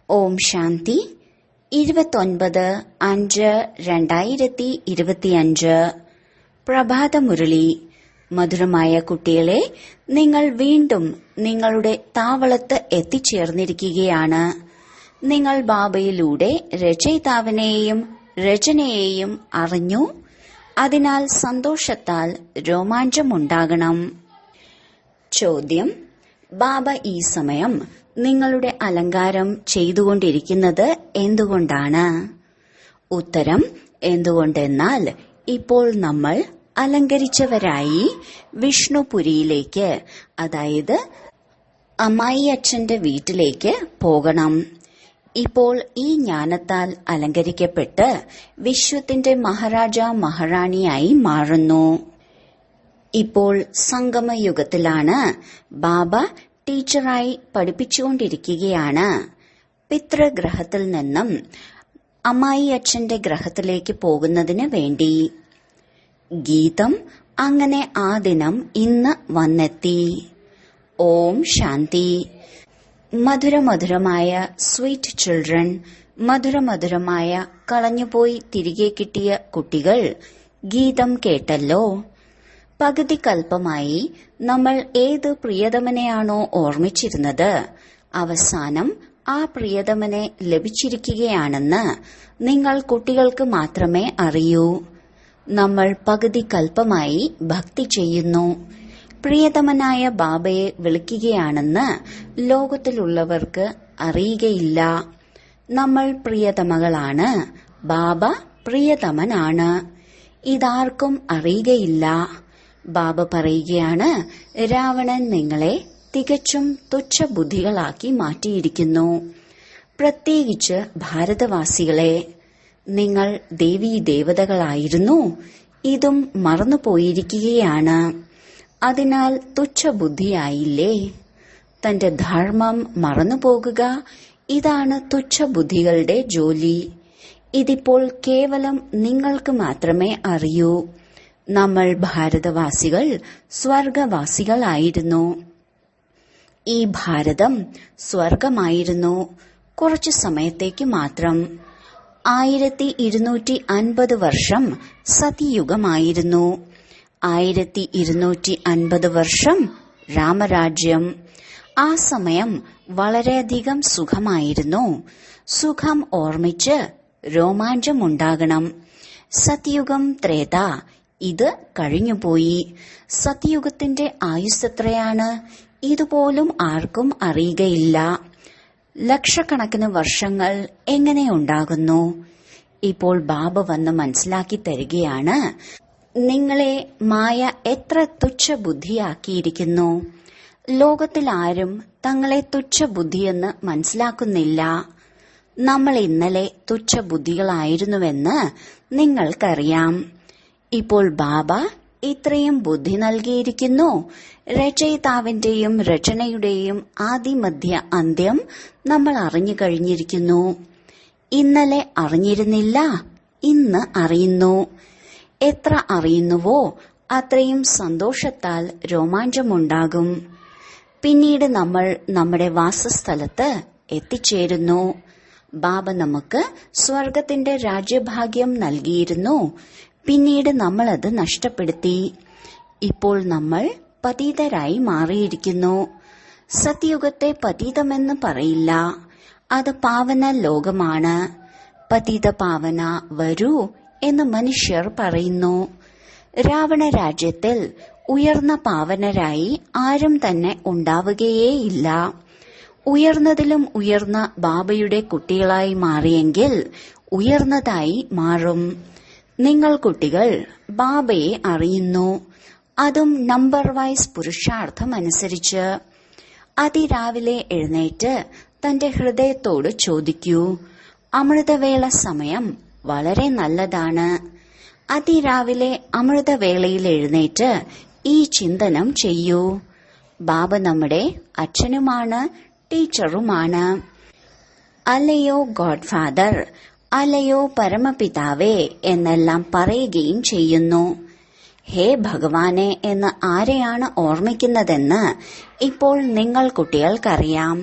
ഓം ശാന്തി 29/5/2025 പ്രഭാതമുരളി. മധുരമായ കുട്ടികളെ, നിങ്ങൾ വീണ്ടും നിങ്ങളുടെ താവളത്ത് എത്തിച്ചേർന്നിരിക്കുകയാണ്. നിങ്ങൾ ബാബയിലൂടെ രചയിതാവിനെയും രചനയെയും അറിഞ്ഞു. അതിനാൽ സന്തോഷത്താൽ രോമാഞ്ചമുണ്ടാകണം. ചോദ്യം: ബാബ ഈ സമയം നിങ്ങളുടെ അലങ്കാരം ചെയ്തുകൊണ്ടിരിക്കുന്നത് എന്തുകൊണ്ടാണ്? ഉത്തരം: എന്തുകൊണ്ടെന്നാൽ ഇപ്പോൾ നമ്മൾ അലങ്കരിച്ചവരായി വിഷ്ണുപുരിയിലേക്ക്, അതായത് അമ്മായി അച്ഛന്റെ വീട്ടിലേക്ക് പോകണം. ഇപ്പോൾ ഈ ജ്ഞാനത്താൽ അലങ്കരിക്കപ്പെട്ട് വിശ്വത്തിന്റെ മഹാരാജ മഹാറാണിയായി മാറുന്നു. ഇപ്പോൾ സംഗമയുഗത്തിലാണ്. ബാബ ടീച്ചറായി പഠിപ്പിച്ചുകൊണ്ടിരിക്കുകയാണ്. പിതൃഗ്രഹത്തിൽ നിന്നും അമ്മായി അച്ഛന്റെ ഗ്രഹത്തിലേക്ക് പോകുന്നതിന് വേണ്ടി. ഗീതം: അങ്ങനെ ആ ദിനം ഇന്ന് വന്നെത്തി. ഓം ശാന്തി. മധുരമധുരമായ സ്വീറ്റ് ചിൽഡ്രൻ, മധുരമധുരമായ കളഞ്ഞുപോയി തിരികെ കിട്ടിയ കുട്ടികൾ, ഗീതം കേട്ടല്ലോ. പകുതി കൽപ്പമായി നമ്മൾ ഏത് പ്രിയതമനെയാണോ ഓർമ്മിച്ചിരുന്നത്, അവസാനം ആ പ്രിയതമനെ ലഭിച്ചിരിക്കുകയാണെന്ന് നിങ്ങൾ കുട്ടികൾക്ക് മാത്രമേ അറിയൂ. നമ്മൾ പകുതി കൽപ്പമായി ഭക്തി ചെയ്യുന്നു. പ്രിയതമനായ ബാബയെ വിളിക്കുകയാണെന്ന് ലോകത്തിലുള്ളവർക്ക് അറിയുകയില്ല. നമ്മൾ പ്രിയതമകളാണ്, ബാബ പ്രിയതമനാണ്. ഇതാർക്കും അറിയുകയില്ല. ബാബ പറയുകയാണ്, രാവണൻ നിങ്ങളെ തികച്ചും തുച്ഛബുദ്ധികളാക്കി മാറ്റിയിരിക്കുന്നു. പ്രത്യേകിച്ച് ഭാരതവാസികളെ. നിങ്ങൾ ദേവീ ദേവതകളായിരുന്നു, ഇതും മറന്നുപോയിരിക്കുകയാണ്. അതിനാൽ തുച്ഛബുദ്ധിയായില്ലേ? തന്റെ ധർമ്മം മറന്നുപോകുക, ഇതാണ് തുച്ഛബുദ്ധികളുടെ ജോലി. ഇതിപ്പോൾ കേവലം നിങ്ങൾക്ക് മാത്രമേ അറിയൂ. നമ്മൾ ഭാരതവാസികൾ സ്വർഗവാസികളായിരുന്നു. ഈ ഭാരതം സ്വർഗമായിരുന്നു. കുറച്ചു സമയത്തേക്ക് മാത്രം. 1250 വർഷം സതിയുഗമായിരുന്നു. 1250 വർഷം രാമരാജ്യം. ആ സമയം വളരെയധികം സുഖമായിരുന്നു. സുഖം ഓർമ്മിച്ച് രോമാഞ്ചമുണ്ടാകണം. സത്യുഗം ത്രേത, ഇത് കഴിഞ്ഞുപോയി. സത്യുഗത്തിന്റെ ആയുസ്സെത്രയാണ്? ഇതുപോലും ആർക്കും അറിയുകയില്ല. ലക്ഷക്കണക്കിന് വർഷങ്ങൾ എങ്ങനെ ഉണ്ടാകുന്നു? ഇപ്പോൾ ബാബ വന്ന് മനസ്സിലാക്കി തരികയാണ്, നിങ്ങളെ മായ എത്ര തുച്ഛബുദ്ധിയാക്കിയിരിക്കുന്നു. ലോകത്തിൽ ആരും തങ്ങളെ തുച്ഛബുദ്ധിയെന്ന് മനസ്സിലാക്കുന്നില്ല. നമ്മൾ ഇന്നലെ തുച്ഛബുദ്ധികളായിരുന്നുവെന്ന് നിങ്ങൾക്കറിയാം. ഇപ്പോൾ ബാബ ഇത്രയും ബുദ്ധി നൽകിയിരിക്കുന്നു. രചയിതാവിന്റെയും രചനയുടെയും ആദിമധ്യ അന്ത്യം നമ്മൾ അറിഞ്ഞു കഴിഞ്ഞിരിക്കുന്നു. ഇന്നലെ അറിഞ്ഞിരുന്നില്ല, ഇന്ന് അറിയുന്നു. എത്ര അറിയുന്നുവോ അത്രയും സന്തോഷത്താൽ രോമാഞ്ചമുണ്ടാകും. പിന്നീട് നമ്മൾ നമ്മുടെ വാസസ്ഥലത്ത് എത്തിച്ചേരുന്നു. ബാബ നമുക്ക് സ്വർഗത്തിന്റെ രാജ്യഭാഗ്യം നൽകിയിരുന്നു. പിന്നീട് നമ്മളത് നഷ്ടപ്പെടുത്തി. ഇപ്പോൾ നമ്മൾ പതീതരായി മാറിയിരിക്കുന്നു. സത്യുഗത്തെ പതീതമെന്ന് പറയില്ല, അത് പാവന ലോകമാണ്. പതീത പാവന വരൂ എന്ന് മനുഷ്യർ പറയുന്നു. രാവണ രാജ്യത്തിൽ ഉയർന്ന പാവനരായി ആരും തന്നെ ഉണ്ടാവുകയേയില്ല. ഉയർന്നതിലും ഉയർന്ന ബാബയുടെ കുട്ടികളായി മാറിയെങ്കിൽ ഉയർന്നതായി മാറും. നിങ്ങൾ കുട്ടികൾ ബാബയെ അറിയുന്നു, അതും നമ്പർ വൈസ് പുരുഷാർത്ഥം അനുസരിച്ച്. അതിരാവിലെ എഴുന്നേറ്റ് തന്റെ ഹൃദയത്തോട് ചോദിക്കൂ, അമൃതവേള സമയം വളരെ നല്ലതാണ്. അതിരാവിലെ അമൃതവേളയിൽ എഴുന്നേറ്റ് ഈ ചിന്തനം ചെയ്യൂ. ബാബ നമ്മുടെ അച്ഛനുമാണ്, ടീച്ചറുമാണ്. അല്ലയോ ഗോഡ് ഫാദർ, അല്ലയോ പരമപിതാവേ എന്നെല്ലാം പറയുകയും ചെയ്യുന്നു. ഹേ ഭഗവാനെ എന്ന് ആരെയാണ് ഓർമ്മിക്കുന്നതെന്ന് ഇപ്പോൾ നിങ്ങൾ കുട്ടികൾക്കറിയാം.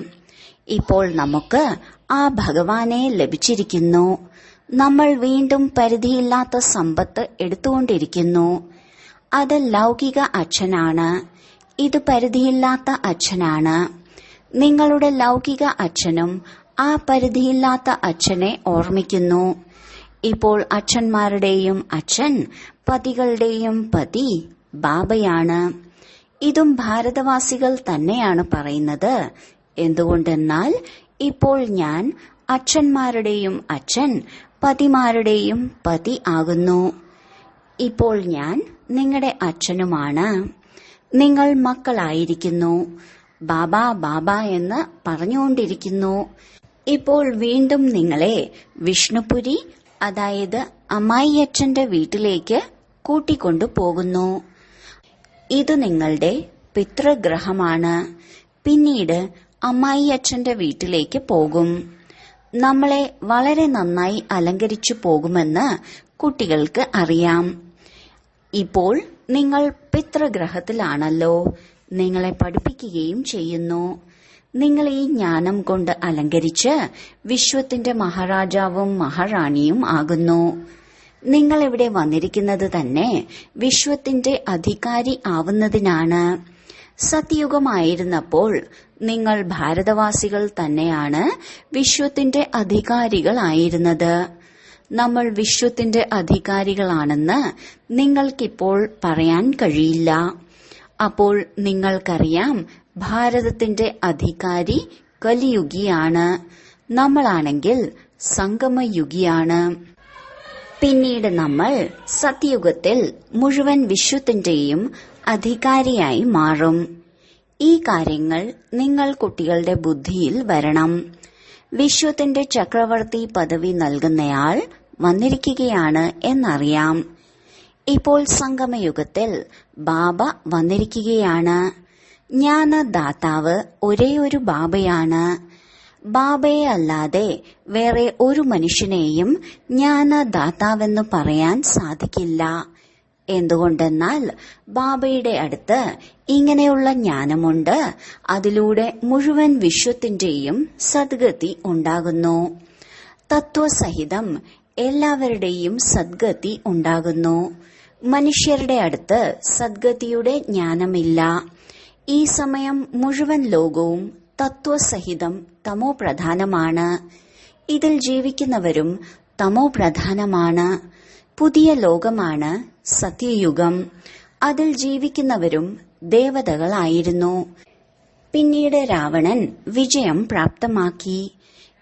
ഇപ്പോൾ നമുക്ക് ആ ഭഗവാനെ ലഭിച്ചിരിക്കുന്നു. നമ്മൾ വീണ്ടും പരിധിയില്ലാത്ത സമ്പത്ത് എടുത്തുകൊണ്ടിരിക്കുന്നു. അത് ലൗകിക അച്ഛനാണ്. ഇത് പരിധിയില്ലാത്ത അച്ഛനാണ്. നിങ്ങളുടെ ലൗകിക അച്ഛനും ആ പരിധിയില്ലാത്ത അച്ഛനെ ഓർമ്മിക്കുന്നു. ഇപ്പോൾ അച്ഛന്മാരുടെയും അച്ഛൻ, പതികളുടെയും പതി ബാബയാണ്. ഇതും ഭാരതവാസികൾ തന്നെയാണ് പറയുന്നത്. എന്തുകൊണ്ടെന്നാൽ ഇപ്പോൾ ഞാൻ അച്ഛന്മാരുടെയും അച്ഛൻ, പതിമാരുടെയും പതി ആകുന്നു. ഇപ്പോൾ ഞാൻ നിങ്ങളുടെ അച്ഛനുമാണ്. നിങ്ങൾ മക്കളായിരിക്കുന്നു. ബാബ ബാബ എന്ന് പറഞ്ഞുകൊണ്ടിരിക്കുന്നു. ഇപ്പോൾ വീണ്ടും നിങ്ങളെ വിഷ്ണുപുരി, അതായത് അമ്മായിയച്ഛന്റെ വീട്ടിലേക്ക് കൂട്ടിക്കൊണ്ടു പോകുന്നു. ഇത് നിങ്ങളുടെ പിതൃഗ്രഹമാണ്. പിന്നീട് അമ്മായിയച്ഛന്റെ വീട്ടിലേക്ക് പോകും. നമ്മളെ വളരെ നന്നായി അലങ്കരിച്ചു പോകുമെന്ന് കുട്ടികൾക്ക് അറിയാം. ഇപ്പോൾ നിങ്ങൾ പിതൃഗ്രഹത്തിലാണല്ലോ. നിങ്ങളെ പഠിപ്പിക്കുകയും ചെയ്യുന്നു. നിങ്ങൾ ഈ ജ്ഞാനം കൊണ്ട് അലങ്കരിച്ച് വിശ്വത്തിന്റെ മഹാരാജാവും മഹാറാണിയും ആകുന്നു. നിങ്ങൾ ഇവിടെ വന്നിരിക്കുന്നത് തന്നെ വിശ്വത്തിന്റെ അധികാരി ആവുന്നതിനാണ്. സത്യയുഗമായിരുന്നപ്പോൾ നിങ്ങൾ ഭാരതവാസികൾ തന്നെയാണ് വിശ്വത്തിന്റെ അധികാരികളായിരുന്നത്. നമ്മൾ വിശ്വത്തിന്റെ അധികാരികളാണെന്ന് നിങ്ങൾക്കിപ്പോൾ പറയാൻ കഴിയില്ല. അപ്പോൾ നിങ്ങൾക്കറിയാം, ഭാരതത്തിന്റെ അധികാരി കലിയുഗിയാണ്. നമ്മളാണെങ്കിൽ സംഗമയുഗിയാണ്. പിന്നീട് നമ്മൾ സത്യയുഗത്തിൽ മുഴുവൻ വിശ്വത്തിന്റെയും അധികാരിയായി മാറും. ഈ കാര്യങ്ങൾ നിങ്ങൾ കുട്ടികളുടെ ബുദ്ധിയിൽ വരണം. വിശ്വത്തിന്റെ ചക്രവർത്തി പദവി നൽകുന്നയാൾ വന്നിരിക്കുകയാണ് എന്നറിയാം. ഇപ്പോൾ സംഗമയുഗത്തിൽ ബാബ വന്നിരിക്കുകയാണ്. ജ്ഞാനദാതാവ് ഒരേയൊരു ബാബയാണ്. ബാബയെ അല്ലാതെ വേറെ ഒരു മനുഷ്യനെയും ജ്ഞാനദാതാവെന്ന് പറയാൻ സാധിക്കില്ല. എന്തുകൊണ്ടെന്നാൽ ബാബയുടെ അടുത്ത് ഇങ്ങനെയുള്ള ജ്ഞാനമുണ്ട്. അതിലൂടെ മുഴുവൻ വിശ്വത്തിന്റെയും സദ്ഗതി ഉണ്ടാകുന്നു. തത്വസഹിതം എല്ലാവരുടെയും സദ്ഗതി ഉണ്ടാകുന്നു. മനുഷ്യരുടെ അടുത്ത് സദ്ഗതിയുടെ ജ്ഞാനമില്ല. ഈ സമയം മുഴുവൻ ലോകവും തത്വസഹിതം തമോ പ്രധാനമാണ്. ഇതിൽ ജീവിക്കുന്നവരും തമോ പ്രധാനമാണ്. പുതിയ ലോകമാണ് സത്യയുഗം. അതിൽ ജീവിക്കുന്നവരും ദേവതകളായിരുന്നു. പിന്നീട് രാവണൻ വിജയം പ്രാപ്തമാക്കി.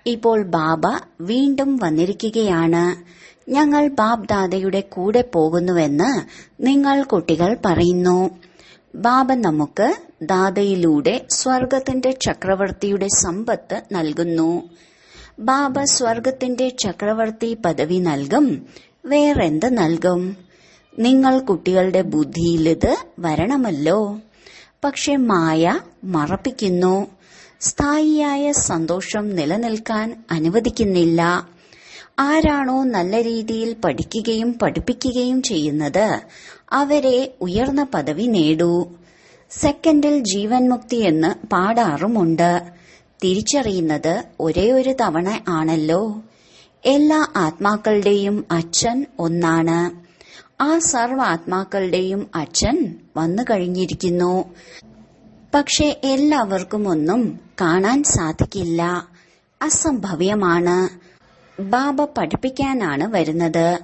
ഇപ്പോൾ ബാബ വീണ്ടും വന്നിരിക്കുകയാണ്. ഞങ്ങൾ ബാബ് ദാദയുടെ കൂടെ പോകുന്നുവെന്ന് നിങ്ങൾ കുട്ടികൾ പറയുന്നു. ബാബ നമുക്ക് ദാദയിലൂടെ സ്വർഗത്തിന്റെ ചക്രവർത്തിയുടെ സമ്പത്ത് നൽകുന്നു. ബാബ സ്വർഗത്തിന്റെ ചക്രവർത്തി പദവി നൽകും. വേറെന്ത് നൽകും? നിങ്ങൾ കുട്ടികളുടെ ബുദ്ധിയിലിത് വരണമല്ലോ. പക്ഷെ മായ മറപ്പിക്കുന്നു. സ്ഥായിയായ സന്തോഷം നിലനിൽക്കാൻ അനുവദിക്കുന്നില്ല. ആരാണോ നല്ല രീതിയിൽ പഠിക്കുകയും പഠിപ്പിക്കുകയും ചെയ്യുന്നത് അവരെ ഉയർന്ന പദവി നേടൂ. സെക്കൻഡിൽ ജീവൻ മുക്തി എന്ന് പാടാറുമുണ്ട്. തിരിച്ചറിയുന്നത് ഒരേ ഒരു തവണ ആണല്ലോ. എല്ലാ ആത്മാക്കളുടെയും അച്ഛൻ ഒന്നാണ്. ആ സർവ ആത്മാക്കളുടെയും അച്ഛൻ വന്നു കഴിഞ്ഞിരിക്കുന്നു. പക്ഷെ എല്ലാവർക്കും ഒന്നും കാണാൻ സാധിക്കില്ല. അസംഭവ്യമാണ്. ബാബ പഠിപ്പിക്കാനാണ് വരുന്നത്.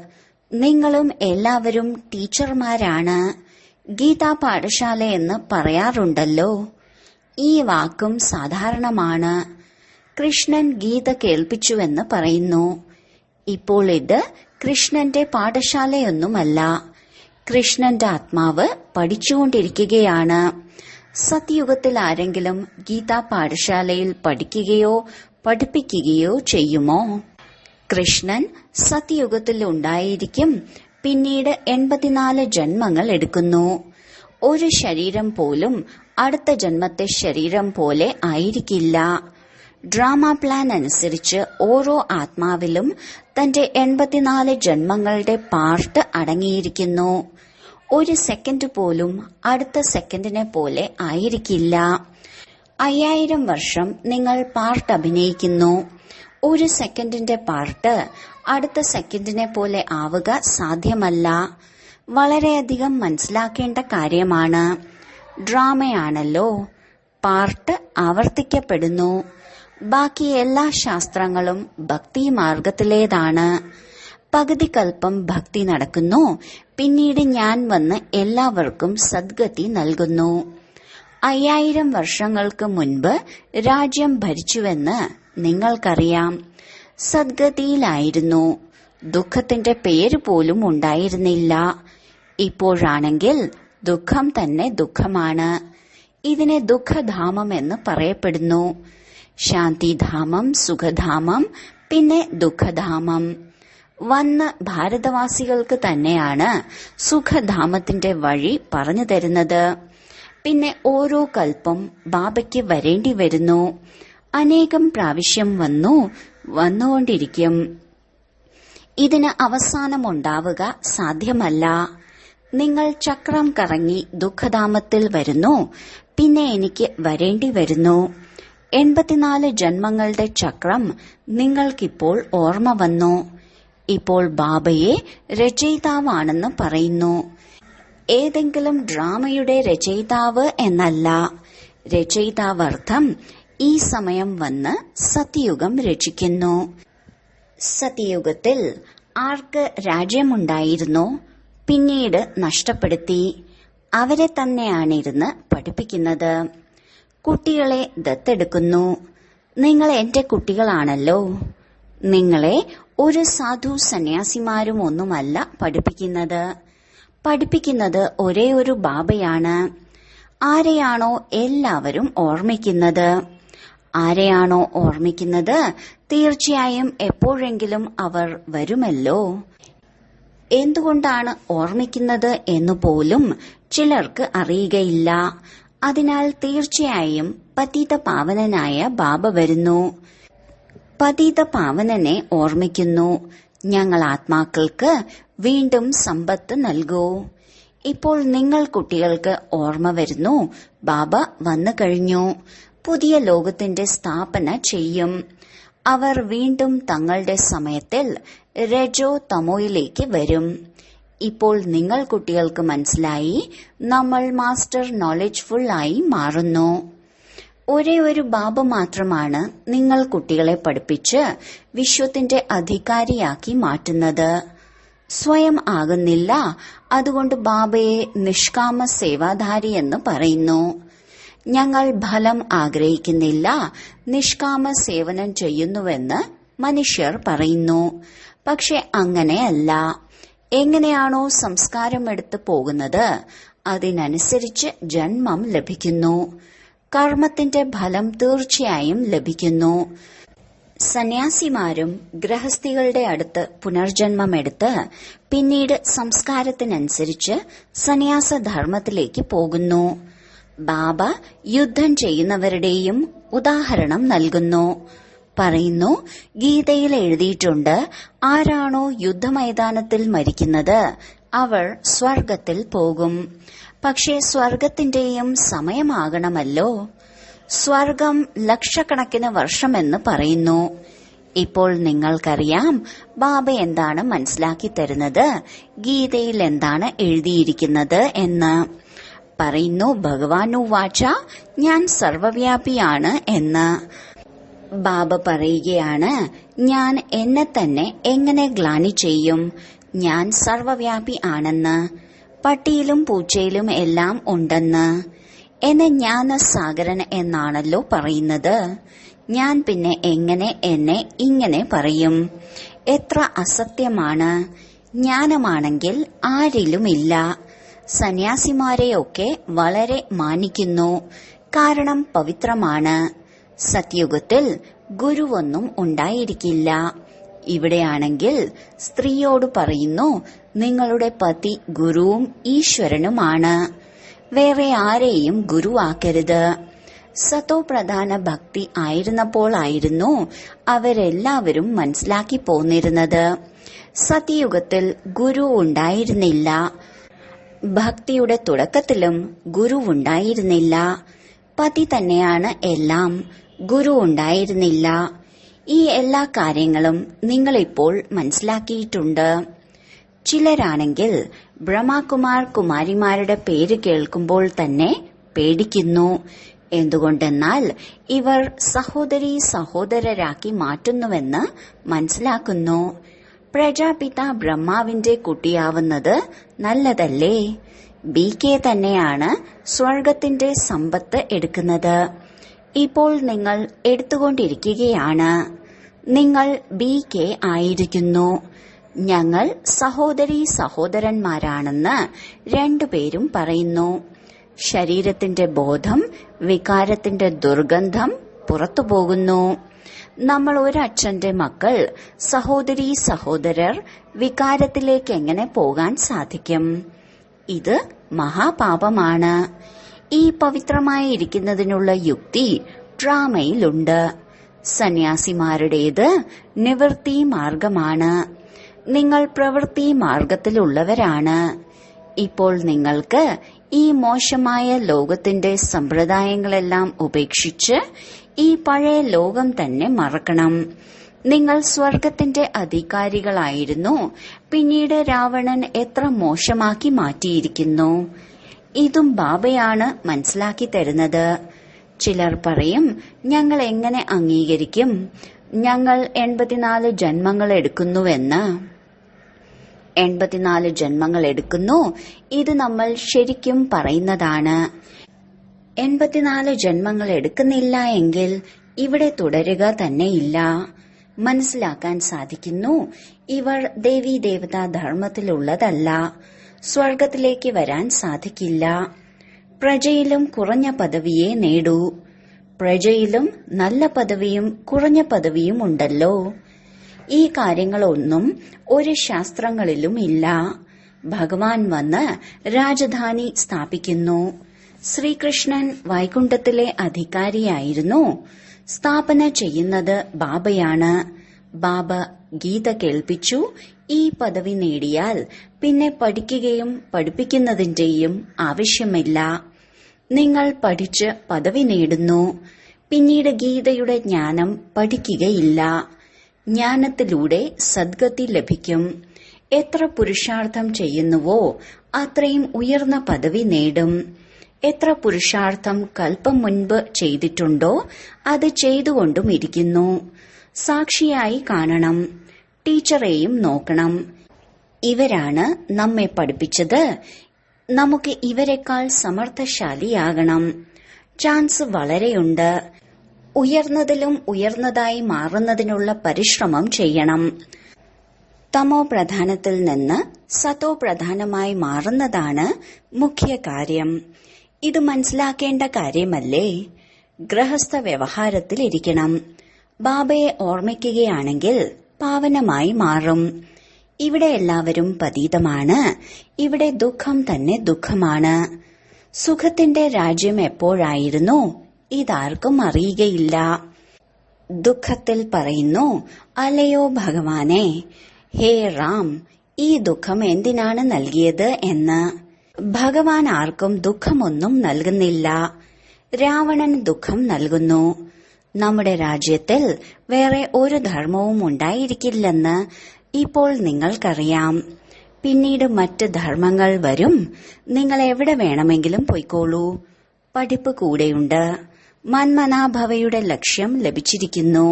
നിങ്ങളും എല്ലാവരും ടീച്ചർമാരാണ്. ഗീതാ പാഠശാല എന്ന് പറയാറുണ്ടല്ലോ. ഈ വാക്കും സാധാരണമാണ്. കൃഷ്ണൻ ഗീത കേൾപ്പിച്ചുവെന്ന് പറയുന്നു. ഇപ്പോൾ ഇത് കൃഷ്ണന്റെ പാഠശാലയൊന്നുമല്ല. കൃഷ്ണന്റെ ആത്മാവ് പഠിച്ചുകൊണ്ടിരിക്കുകയാണ്. സത്യയുഗത്തിൽ ആരെങ്കിലും ഗീതാ പാഠശാലയിൽ പഠിക്കുകയോ പഠിപ്പിക്കുകയോ ചെയ്യുമോ? കൃഷ്ണൻ സത്യയുഗത്തിൽ ഉണ്ടായിരിക്കും. പിന്നീട് 84 ജന്മങ്ങൾ എടുക്കുന്നു. ഒരു ശരീരം പോലും അടുത്ത ജന്മത്തെ ശരീരം പോലെ ആയിരിക്കില്ല. ഡ്രാമ പ്ലാൻ അനുസരിച്ച് ഓരോ ആത്മാവിലും തന്റെ 84 ജന്മങ്ങളുടെ പാർട്ട് അടങ്ങിയിരിക്കുന്നു. ഒരു സെക്കൻഡ് പോലും അടുത്ത സെക്കൻഡിനെ പോലെ ആയിരിക്കില്ല. 5000 വർഷം നിങ്ങൾ പാർട്ട് അഭിനയിക്കുന്നു. ഒരു സെക്കൻഡിന്റെ പാർട്ട് അടുത്ത സെക്കൻഡിനെ പോലെ ആവുക സാധ്യമല്ല. വളരെയധികം മനസ്സിലാക്കേണ്ട കാര്യമാണ്. ഡ്രാമയാണല്ലോ. പാർട്ട് ആവർത്തിക്കപ്പെടുന്നു. ബാക്കി എല്ലാ ശാസ്ത്രങ്ങളും ഭക്തി മാർഗത്തിലേതാണ്. പകുതി കൽപ്പം ഭക്തി നടക്കുന്നു. പിന്നീട് ഞാൻ വന്ന് എല്ലാവർക്കും സദ്ഗതി നൽകുന്നു. 5000 വർഷങ്ങൾക്ക് മുൻപ് രാജ്യം ഭരിച്ചുവെന്ന് നിങ്ങൾക്കറിയാം. സദ്ഗതിയിലായിരുന്നു. ദുഃഖത്തിന്റെ പേര് പോലും ഉണ്ടായിരുന്നില്ല. ഇപ്പോഴാണെങ്കിൽ ദുഃഖം തന്നെ ദുഃഖമാണ്. ഇതിനെ ദുഃഖധാമം എന്ന് പറയപ്പെടുന്നു. ശാന്തിധാമം, സുഖധാമം, പിന്നെ ദുഃഖധാമം. വന്ന് ഭാരതവാസികൾക്ക് തന്നെയാണ് സുഖധാമത്തിന്റെ വഴി പറഞ്ഞു തരുന്നത്. പിന്നെ ഓരോ കൽപ്പം ബാബയ്ക്ക് വരേണ്ടി വരുന്നു. അനേകം പ്രാവശ്യം വന്നുകൊണ്ടിരിക്കും. ഇതിന് അവസാനമുണ്ടാവുക സാധ്യമല്ല. നിങ്ങൾ ചക്രം കറങ്ങി ദുഃഖധാമത്തിൽ വരുന്നു. പിന്നെ എനിക്ക് വരേണ്ടി വരുന്നു. 84 ജന്മങ്ങളുടെ ചക്രം നിങ്ങൾക്കിപ്പോൾ ഓർമ്മ വന്നു. ഇപ്പോൾ ബാബയെ രചയിതാവാണെന്ന് പറയുന്നു. ഏതെങ്കിലും ഡ്രാമയുടെ രചയിതാവ് എന്നല്ല. രചയിതാവർത്ഥം ഈ സമയം വന്ന് സത്യയുഗം രചിക്കുന്നു. സത്യയുഗത്തിൽ ആർക്ക് രാജ്യമുണ്ടായിരുന്നോ പിന്നീട് നഷ്ടപ്പെടുത്തി. അവരെ തന്നെയാണിരുന്ന് പഠിപ്പിക്കുന്നത്. കുട്ടികളെ ദത്തെടുക്കുന്നു. നിങ്ങൾ എന്റെ കുട്ടികളാണല്ലോ. നിങ്ങളെ ഒരു സാധു സന്യാസിമാരും ഒന്നുമല്ല പഠിപ്പിക്കുന്നത്. പഠിപ്പിക്കുന്നത് ഒരേ ഒരു ബാബയാണ്. ആരെയാണോ എല്ലാവരും ഓർമ്മിക്കുന്നത്, ആരെയാണോ ഓർമ്മിക്കുന്നത് തീർച്ചയായും എപ്പോഴെങ്കിലും അവർ വരുമല്ലോ. എന്തുകൊണ്ടാണ് ഓർമ്മിക്കുന്നത് എന്നുപോലും ചിലർക്ക് അറിയുകയില്ല. അതിനാൽ തീർച്ചയായും പതിത പാവനനായ ബാബ വരുന്നു. പതിത പാവനനെ ഓർമ്മിക്കുന്നു. ഞങ്ങൾ ആത്മാക്കൾക്ക് വീണ്ടും സമ്പത്ത് നൽകൂ. ഇപ്പോൾ നിങ്ങൾ കുട്ടികൾക്ക് ഓർമ്മ വരുന്നു. ബാബ വന്നു കഴിഞ്ഞു. പുതിയ ലോകത്തിന്റെ സ്ഥാപന ചെയ്യും. അവർ വീണ്ടും തങ്ങളുടെ സമയത്തിൽ രജോ തമോയിലേക്ക് വരും. ഇപ്പോൾ നിങ്ങൾ കുട്ടികൾക്ക് മനസ്സിലായി, നമ്മൾ മാസ്റ്റർ നോളജ്ഫുൾ ആയി മാറുന്നു. ഒരേ ഒരു ബാബ മാത്രമാണ് നിങ്ങൾ കുട്ടികളെ പഠിപ്പിച്ച് വിശ്വത്തിന്റെ അധികാരിയാക്കി മാറ്റുന്നത്. സ്വയം ആകുന്നില്ല. അതുകൊണ്ട് ബാബയെ നിഷ്കാമ സേവാധാരി എന്ന് പറയുന്നു. ഞങ്ങൾ ഫലം ആഗ്രഹിക്കുന്നില്ല, നിഷ്കാമ സേവനം ചെയ്യുന്നുവെന്ന് മനുഷ്യർ പറയുന്നു. പക്ഷെ അങ്ങനെയല്ല. എങ്ങനെയാണോ സംസ്കാരം എടുത്തു പോകുന്നത് അതിനനുസരിച്ച് ജന്മം ലഭിക്കുന്നു. കർമ്മത്തിന്റെ ഫലം തീർച്ചയായും ലഭിക്കുന്നു. സന്യാസിമാരും ഗൃഹസ്ഥികളുടെ അടുത്ത് പുനർജന്മമെടുത്ത് പിന്നീട് സംസ്കാരത്തിനനുസരിച്ച് സന്യാസധർമ്മത്തിലേക്ക് പോകുന്നു. ബാബ യുദ്ധം ചെയ്യുന്നവരുടെയും ഉദാഹരണം നൽകുന്നു. പറയുന്നു, ഗീതയിൽ എഴുതിയിട്ടുണ്ട്, ആരാണോ യുദ്ധമൈതാനത്തിൽ മരിക്കുന്നത് അവർ സ്വർഗത്തിൽ പോകും. പക്ഷേ സ്വർഗത്തിന്റെയും സമയമാകണമല്ലോ. സ്വർഗം ലക്ഷക്കണക്കിന് വർഷമെന്ന് പറയുന്നു. ഇപ്പോൾ നിങ്ങൾക്കറിയാം ബാബ എന്താണ് മനസ്സിലാക്കി തരുന്നത്, ഗീതയിൽ എന്താണ് എഴുതിയിരിക്കുന്നത് എന്ന്. പറയുന്നു, ഭഗവാനു വാച, ഞാൻ സർവവ്യാപിയാണ് എന്ന്. ബാബ പറയുകയാണ്, ഞാൻ എന്നെ തന്നെ എങ്ങനെ ഗ്ലാനി ചെയ്യും? ഞാൻ സർവവ്യാപി ആണെന്ന്. പട്ടിയിലും പൂച്ചയിലും എല്ലാം ഉണ്ടെന്ന്. എന്നെ ജ്ഞാനസാഗരൻ എന്നാണല്ലോ പറയുന്നത്. ഞാൻ പിന്നെ എങ്ങനെ എന്നെ ഇങ്ങനെ പറയും? എത്ര അസത്യമാണ്. ജ്ഞാനമാണെങ്കിൽ ആരിലുമില്ല. സന്യാസിമാരെയൊക്കെ വളരെ മാനിക്കുന്നു. കാരണം പവിത്രമാണ്. സത്യുഗത്തിൽ ഗുരുവൊന്നും ഉണ്ടായിരിക്കില്ല. ഇവിടെയാണെങ്കിൽ സ്ത്രീയോട് പറയുന്നു, നിങ്ങളുടെ പതി ഗുരുവും ഈശ്വരനുമാണ്. വേറെ ആരെയും ഗുരുവാക്കരുത്. സതോ പ്രധാന ഭക്തി ആയിരുന്നപ്പോഴായിരുന്നു അവരെല്ലാവരും മനസ്സിലാക്കി പോന്നിരുന്നത്. സത്യയുഗത്തിൽ ഗുരു ഉണ്ടായിരുന്നില്ല. ഭക്തിയുടെ തുടക്കത്തിലും ഗുരുവുണ്ടായിരുന്നില്ല. പതി തന്നെയാണ് എല്ലാം. ഗുരു ഉണ്ടായിരുന്നില്ല. ഈ എല്ലാ കാര്യങ്ങളും നിങ്ങളിപ്പോൾ മനസ്സിലാക്കിയിട്ടുണ്ട്. ചിലരാണെങ്കിൽ ബ്രഹ്മകുമാർ കുമാരിമാരുടെ പേര് കേൾക്കുമ്പോൾ തന്നെ പേടിക്കുന്നു. എന്തുകൊണ്ടെന്നാൽ ഇവർ സഹോദരീ സഹോദരരാക്കി മാറ്റുന്നുവെന്ന് മനസ്സിലാക്കുന്നു. പ്രജാപിത ബ്രഹ്മാവിന്റെ കുട്ടിയാവുന്നത് നല്ലതല്ലേ? BK തന്നെയാണ് സ്വർഗത്തിന്റെ സമ്പത്ത് എടുക്കുന്നത്. ഇപ്പോൾ നിങ്ങൾ എടുത്തുകൊണ്ടിരിക്കുകയാണ്. നിങ്ങൾ BK ആയിരിക്കുന്നു. ഞങ്ങൾ സഹോദരീ സഹോദരന്മാരാണെന്ന് രണ്ടുപേരും പറയുന്നു. ശരീരത്തിന്റെ ബോധം, വികാരത്തിന്റെ ദുർഗന്ധം പുറത്തുപോകുന്നു. നമ്മൾ ഒരച്ഛന്റെ മക്കൾ, സഹോദരീ സഹോദരർ, വികാരത്തിലേക്ക് എങ്ങനെ പോകാൻ സാധിക്കും? ഇത് മഹാപാപമാണ്. ഈ പവിത്രമായി ഇരിക്കുന്നതിനുള്ള യുക്തി ഡ്രാമയിലുണ്ട്. സന്യാസിമാരുടേത് നിവൃത്തി മാർഗമാണ്. നിങ്ങൾ പ്രവൃത്തി മാർഗത്തിലുള്ളവരാണ്. ഇപ്പോൾ നിങ്ങൾക്ക് ഈ മോശമായ ലോകത്തിന്റെ സമ്പ്രദായങ്ങളെല്ലാം ഉപേക്ഷിച്ച് ഈ പഴയ ലോകം തന്നെ മറക്കണം. നിങ്ങൾ സ്വർഗത്തിന്റെ അധികാരികളായിരുന്നു. പിന്നീട് രാവണൻ എത്ര മോശമാക്കി മാറ്റിയിരിക്കുന്നു. ഇതും ബാബയാണ് മനസ്സിലാക്കി തരുന്നത്. ചിലർ പറയും, ഞങ്ങൾ എങ്ങനെ അംഗീകരിക്കും? ഞങ്ങൾ 84 ജന്മങ്ങൾ എടുക്കുന്നുവെന്ന്. 84 ജന്മങ്ങൾ എടുക്കുന്നു. ഇത് നമ്മൾ ശരിക്കും പറയുന്നതാണ്. 84 ജന്മങ്ങൾ എടുക്കുന്നില്ല എങ്കിൽ ഇവിടെ തുടരുക തന്നെയില്ല. മനസ്സിലാക്കാൻ സാധിക്കുന്നു, ഇവർ ദേവീ ദേവതാ ധർമ്മത്തിലുള്ളതല്ല. സ്വർഗത്തിലേക്ക് വരാൻ സാധിക്കില്ല. പ്രജയിലും കുറഞ്ഞ പദവിയെ നേടൂ. പ്രജയിലും നല്ല പദവിയും കുറഞ്ഞ പദവിയും ഉണ്ടല്ലോ. ഈ കാര്യങ്ങളൊന്നും ഒരു ശാസ്ത്രങ്ങളിലും ഇല്ല. ഭഗവാൻ വന്ന് രാജധാനി സ്ഥാപിക്കുന്നു. ശ്രീകൃഷ്ണൻ വൈകുണ്ഠത്തിലെ അധികാരിയായിരുന്നു. സ്ഥാപന ചെയ്യുന്നത് ബാബയാണ്. ബാബ ഗീത കേൾപ്പിച്ചു. ഈ പദവി നേടിയാൽ പിന്നെ പഠിക്കുകയും പഠിപ്പിക്കുന്നതിന്റെയും ആവശ്യമില്ല. നിങ്ങൾ പഠിച്ച് പദവി നേടുന്നു. പിന്നീട് ഗീതയുടെ ജ്ഞാനം പഠിക്കുകയില്ല. ജ്ഞാനത്തിലൂടെ സദ്ഗതി ലഭിക്കും. എത്ര പുരുഷാർത്ഥം ചെയ്യുന്നുവോ അത്രയും ഉയർന്ന പദവി നേടും. എത്ര പുരുഷാർത്ഥം കൽപ്പം മുൻപ് ചെയ്തിട്ടുണ്ടോ അത് ചെയ്തുകൊണ്ടും ഇരിക്കുന്നു. സാക്ഷിയായി കാണണം. ടീച്ചറെയും നോക്കണം. ഇവരാണ് നമ്മെ പഠിപ്പിച്ചത്. നമുക്ക് ഇവരെക്കാൾ സമർത്ഥശാലിയാകണം. ചാൻസ് വളരെയുണ്ട്. ഉയർന്നതിലും ഉയർന്നതായി മാറുന്നതിനുള്ള പരിശ്രമം ചെയ്യണം. തമോ പ്രധാനത്തിൽ നിന്ന് സതോ പ്രധാനമായി മാറുന്നതാണ് മുഖ്യ കാര്യം. ഇത് മനസ്സിലാക്കേണ്ട കാര്യമല്ലേ? ഗൃഹസ്ഥ വ്യവഹാരത്തിൽ ഇരിക്കണം. ബാബയെ ഓർമ്മിക്കുകയാണെങ്കിൽ പാവനമായി മാറും. ഇവിടെ എല്ലാവരും പതീതമാണ്. ഇവിടെ ദുഃഖം തന്നെ ദുഃഖമാണ്. സുഖത്തിന്റെ രാജ്യം എപ്പോഴായിരുന്നു ഇതാർക്കും അറിയുകയില്ല. ദുഃഖത്തിൽ പറയുന്നു, അല്ലയോ ഭഗവാനെ, ഹേ റാം, ഈ ദുഃഖം എന്തിനാണ് നൽകിയത് എന്ന്. ഭഗവാൻ ആർക്കും ദുഃഖമൊന്നും നൽകുന്നില്ല. രാവണൻ ദുഃഖം നൽകുന്നു. നമ്മുടെ രാജ്യത്തിൽ വേറെ ഒരു ധർമ്മവും ഉണ്ടായിരിക്കില്ലെന്ന് ഇപ്പോൾ നിങ്ങൾക്കറിയാം. പിന്നീട് മറ്റ് ധർമ്മങ്ങൾ വരും. നിങ്ങൾ എവിടെ വേണമെങ്കിലും പോയിക്കോളൂ. പഠിപ്പ് കൂടെയുണ്ട്. മന്മനാഭവയുടെ ലക്ഷ്യം ലഭിച്ചിരിക്കുന്നു.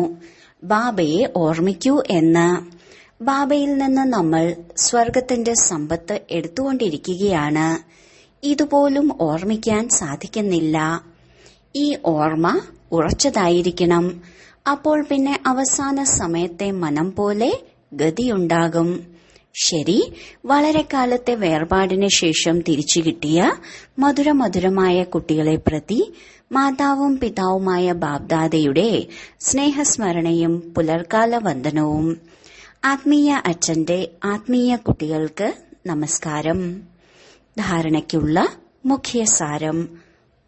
ബാബയെ ഓർമ്മിക്കൂ എന്ന്. ബാബയിൽ നിന്ന് നമ്മൾ സ്വർഗത്തിന്റെ സമ്പത്ത് എടുത്തുകൊണ്ടിരിക്കുകയാണ്. ഇതുപോലും ഓർമ്മിക്കാൻ സാധിക്കുന്നില്ല. ഈ ഓർമ്മ ഉറച്ചതായിരിക്കണം. അപ്പോൾ പിന്നെ അവസാന സമയത്തെ മനം പോലെ ഗതിയുണ്ടാകും. ശരി, വളരെ കാലത്തെ വേർപാടിന് ശേഷം തിരിച്ചു കിട്ടിയ മധുരമധുരമായ കുട്ടികളെ പ്രതി മാതാവും പിതാവുമായ ബാബ്ദാദയുടെ സ്നേഹസ്മരണയും പുലർക്കാല വന്ദനവും. ആത്മീയ അച്ഛന്റെ ആത്മീയ കുട്ടികൾക്ക് നമസ്കാരം. ധാരണയ്ക്കുള്ള മുഖ്യസാരം: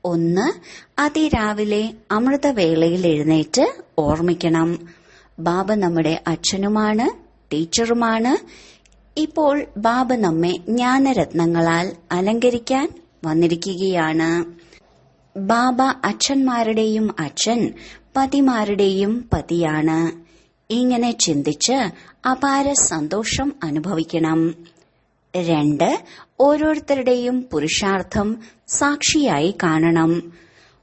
1. അതിരാവിലെ അമൃതവേളയിൽ എഴുന്നേറ്റ് ഓർമ്മിക്കണം, ബാബ നമ്മുടെ അച്ഛനുമാണ്, ടീച്ചറുമാണ്. ഇപ്പോൾ ബാബ നമ്മെ ജ്ഞാനരത്നങ്ങളാൽ അലങ്കരിക്കാൻ വന്നിരിക്കുകയാണ്. ബാബ അച്ഛന്മാരുടെയും അച്ഛൻ, പതിമാരുടെയും പതിയാണ്. ഇങ്ങനെ ചിന്തിച്ച് അപാര സന്തോഷം അനുഭവിക്കണം. 2. ഓരോരുത്തരുടെയും പുരുഷാർത്ഥം സാക്ഷിയായി കാണണം.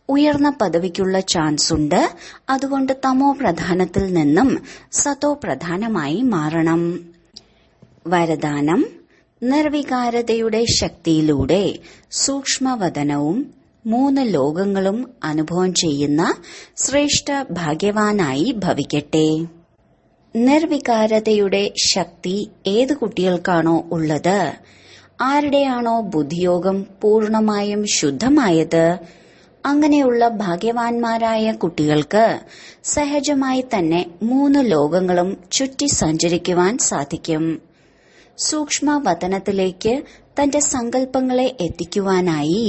ഉയർന്ന പദവിക്കുള്ള ചാൻസ് ഉണ്ട്. അതുകൊണ്ട് തമോ പ്രധാനത്തിൽ നിന്നും സതോ പ്രധാനമായി മാറണം. വരദാനം: നിർവികാരതയുടെ ശക്തിയിലൂടെ സൂക്ഷ്മവദനവും 3 ലോകങ്ങളും അനുഭവം ചെയ്യുന്ന ശ്രേഷ്ഠ ഭാഗ്യവാനായി ഭവിക്കട്ടെ. നിർവികാരതയുടെ ശക്തി ഏത് കുട്ടികൾക്കാണോ ഉള്ളത്, ആരുടെയാണോ ബുദ്ധിയോഗം പൂർണമായും ശുദ്ധമായത്, അങ്ങനെയുള്ള ഭാഗ്യവാന്മാരായ കുട്ടികൾക്ക് സഹജമായി തന്നെ 3 ലോകങ്ങളും ചുറ്റി സഞ്ചരിക്കുവാൻ സാധിക്കും. സൂക്ഷ്മവതനത്തിലേക്ക് തന്റെ സങ്കല്പങ്ങളെ എത്തിക്കുവാനായി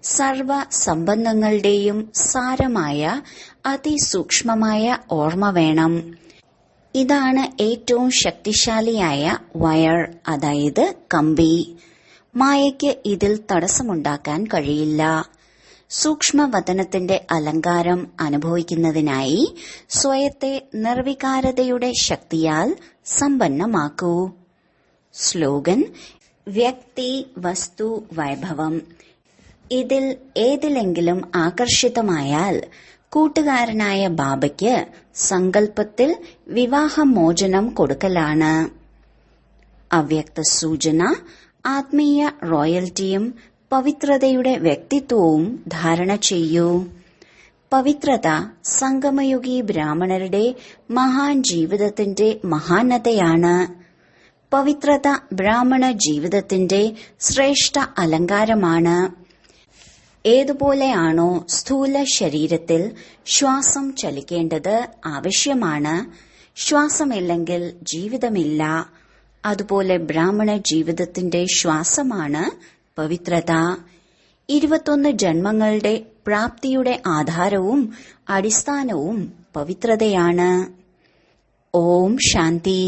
സർവ സംബന്ധങ്ങളുടെയും സാരമായ അതിസൂക്ഷ്മമായ ഓർമ്മ വേണം. ഇതാണ് ഏറ്റവും ശക്തിശാലിയായ വയർ, അതായത് കമ്പി. മായയ്ക്ക് ഇതിൽ തടസ്സമുണ്ടാക്കാൻ കഴിയില്ല. സൂക്ഷ്മവതനത്തിന്റെ അലങ്കാരം അനുഭവിക്കുന്നതിനായി സ്വയത്തെ നിർവികാരതയുടെ ശക്തിയാൽ സമ്പന്നമാക്കൂ. സ്ലോഗൻ: വ്യക്തി, വസ്തു, വൈഭവം. ഇതിൽ ഏതിലെങ്കിലും ആകർഷിതമായാൽ കൂട്ടുകാരനായ ബാബയ്ക്ക് സങ്കല്പത്തിൽ വിവാഹമോചനം കൊടുക്കലാണ്. അവ്യക്ത സൂചന: ആത്മീയ റോയൽറ്റിയും പവിത്രതയുടെ വ്യക്തിത്വവും ധാരണ ചെയ്യൂ. പവിത്രത സംഗമയുഗി ബ്രാഹ്മണരുടെ മഹാൻ ജീവിതത്തിന്റെ മഹാനതയാണ്. പവിത്രത ബ്രാഹ്മണ ജീവിതത്തിന്റെ ശ്രേഷ്ഠ അലങ്കാരമാണ്. ഏതുപോലെയാണോ സ്ഥൂല ശരീരത്തിൽ ശ്വാസം ചലിക്കേണ്ടത് ആവശ്യമാണ്, ശ്വാസമില്ലെങ്കിൽ ജീവിതമില്ല, അതുപോലെ ബ്രാഹ്മണ ജീവിതത്തിന്റെ ശ്വാസമാണ് പവിത്രത. 21 ജന്മങ്ങളുടെ പ്രാപ്തിയുടെ ആധാരവും അടിസ്ഥാനവും പവിത്രതയാണ്. ഓം ശാന്തി.